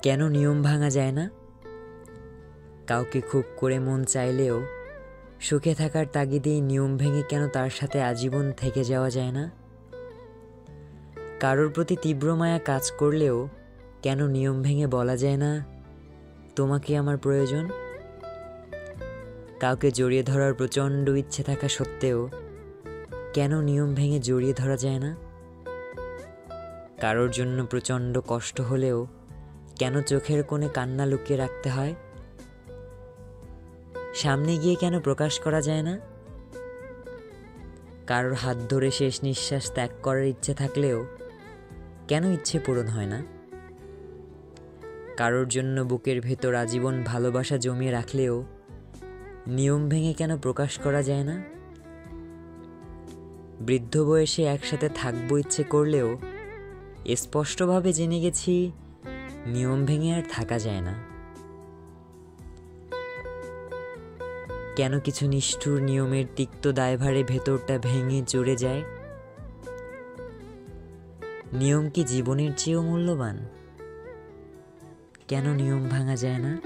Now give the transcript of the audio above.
কেন নিয়ম ভাঙা যায় না? কাউকে খুব করে মন চাইলেও সুখে থাকার তাগিদেই নিয়ম ভেঙে কেন তার সাথে আজীবন থেকে যাওয়া যায় না? কারোর প্রতি তীব্র মায়া কাজ করলেও কেন নিয়ম ভেঙে বলা যায় না তোমাকে আমার প্রয়োজন? কাউকে জড়িয়ে ধরার প্রচণ্ড ইচ্ছে থাকা সত্ত্বেও কেন নিয়ম ভেঙে জড়িয়ে ধরা যায় না? কারোর জন্য প্রচণ্ড কষ্ট হলেও কেন চোখের কোণে কান্না লুকিয়ে রাখতে হয়? সামনে গিয়ে কেন প্রকাশ করা যায় না? কারোর হাত ধরে শেষ নিঃশ্বাস ত্যাগ করার ইচ্ছে থাকলেও কেন ইচ্ছে পূরণ হয় না? কারোর জন্য বুকের ভেতর আজীবন ভালোবাসা জমিয়ে রাখলেও নিয়ম ভেঙে কেন প্রকাশ করা যায় না? বৃদ্ধ বয়সে একসাথে থাকবো ইচ্ছে করলেও স্পষ্টভাবে জেনে গেছি নিয়ম ভেঙে আর থাকা যায় না। কেন কিছু নিষ্ঠুর নিয়মের তিক্ত দায়ভারে ভেতরটা ভেঙে চড়ে যায়? নিয়ম কি জীবনের চেয়েও মূল্যবান? কেন নিয়ম ভাঙা যায় না?